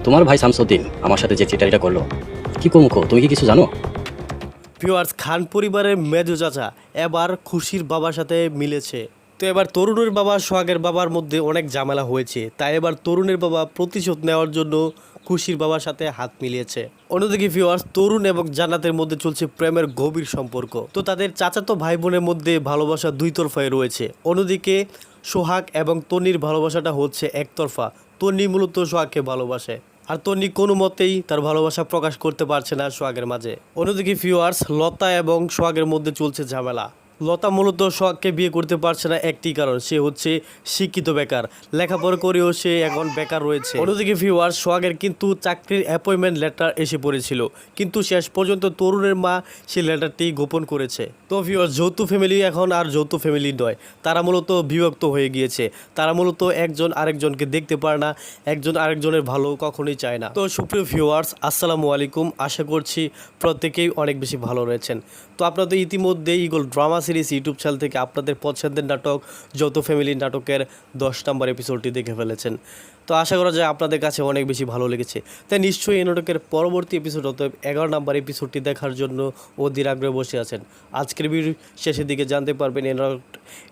তোমার ভাই শামসুদ্দিন আমার সাথে যে চিটারিটা করলো, কি কমুখো, তুমি কি কিছু জানো? ভিউয়ার্স, খান পরিবারের মেজো চাচা এবার খুশির বাবার সাথে মিলেছে। তো এবার তরুণের বাবা সোহাগের বাবার মধ্যে অনেক ঝামেলা হয়েছে, তাই এবার তরুণের বাবা প্রতিশোধ নেওয়ার জন্য খুশির বাবার সাথে হাত মিলিয়েছে। অন্যদিকে ভিউয়ার্স, তরুণ এবং জান্নাতের মধ্যে চলছে প্রেমের গভীর সম্পর্ক। তো তাদের চাচাতো ভাই বোনের মধ্যে ভালোবাসা দুই তরফায় রয়েছে। অন্যদিকে সোহাগ এবং তন্নির ভালোবাসাটা হচ্ছে একতরফা। তন্নি মূলত সোহাগকে ভালোবাসে, আর তন্নি কোনো মতেই তার ভালোবাসা প্রকাশ করতে পারছে না সোহাগের মাঝে। অন্যদিকে ভিউয়ার্স, লতা এবং সোহাগের মধ্যে চলছে ঝামেলা। লতা মূলত সোহাগকে বিয়ে করতে পারছে না একটি কারণ, সে হচ্ছে শিক্ষিত বেকার, লেখাপড়া করেও সে এখন বেকার রয়েছে। অন্যদিকে ভিউয়ার্স, সোহাগের কিন্তু চাকরির অ্যাপয়েন্টমেন্ট লেটার এসে পড়েছিল, কিন্তু শেষ পর্যন্ত তরুণের মা সেই লেটারটি গোপন করেছে। তো ভিউয়ার্স, যৌথ ফ্যামিলি এখন আর যৌথ ফ্যামিলি নয়, তারা মূলত বিভক্ত হয়ে গিয়েছে। তারা মূলত একজন আরেকজনকে দেখতে পারে না, একজন আরেকজনের ভালো কখনোই চায় না। তো সুপ্রিয় ভিউয়ার্স, আসসালামু আলাইকুম, আশা করছি প্রত্যেকেই অনেক বেশি ভালো রয়েছেন। তো আপনারা তো ইতিমধ্যে eagle drama series YouTube channel থেকে আপনাদের পছন্দের নাটক যৌথ ফ্যামিলি নাটকের 10 নম্বর এপিসোডটি দেখে ফেলেছেন। তো আশা করা যায় আপনাদের কাছে অনেক বেশি ভালো লেগেছে। তাই নিশ্চয়ই এই নাটকের পরবর্তী এপিসোড অর্থাৎ 11 নম্বর এপিসোডটি দেখার জন্য অধীর আগ্রহে বসে আছেন। আজকের ভিডিও শেষের দিকে জানতে পারবেন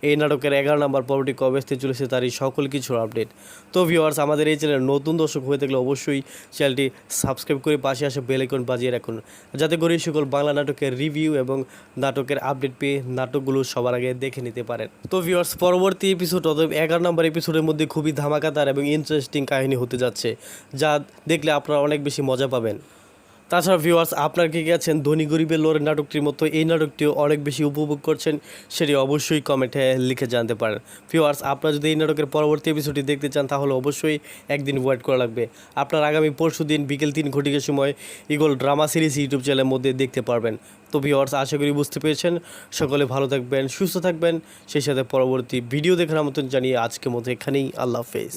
এই নাটকের 11 নম্বর পর্বটি কবে আসতে চলেছে তারই সকল কিছুর আপডেট। তো ভিউয়ার্স, আমাদের এই চ্যানেল নতুন দর্শক হয়ে থাকলে অবশ্যই চ্যানেলটি সাবস্ক্রাইব করে পাশে আসে বেল আইকন বাজিয়ে রাখুন, যাতে করে সকল বাংলা নাটকের রিভিউ এবং নাটকের আপডেট পেয়ে নাটকগুলো সবার আগে দেখে নিতে পারেন। তো ভিউয়ার্স, পরবর্তী এপিসোড অর্থাৎ 11 নম্বর এপিসোডের মধ্যে খুবই ধামাকাদার এবং ইন্টারেস্টিং কাহিনী হতে যাচ্ছে, যা দেখলে আপনারা অনেক বেশি মজা পাবেন। তাছাড়া ভিউয়ার্স, আপনার কি গেছেন ধনী গরিবের লোরের নাটকটির মতো এই নাটকটিও অনেক বেশি উপভোগ করছেন, সেটি অবশ্যই কমেন্টে লিখে জানতে পারেন। ভিউয়ার্স, আপনারা যদি এই নাটকের পরবর্তী এপিসোডটি দেখতে চান তাহলে অবশ্যই একদিন ওয়েট করা লাগবে। আপনার আগামী পরশুদিন বিকেল 3 ঘটিকার সময় ইগল ড্রামা সিরিজ ইউটিউব চ্যানেলের মধ্যে দেখতে পারবেন। তো ভিউয়ার্স, আশা করি বুঝতে পেরেছেন। সকলে ভালো থাকবেন, সুস্থ থাকবেন, সেই সাথে পরবর্তী ভিডিও দেখার মতন জানিয়ে আজকের মতো এখানেই আল্লাহ হাফেজ।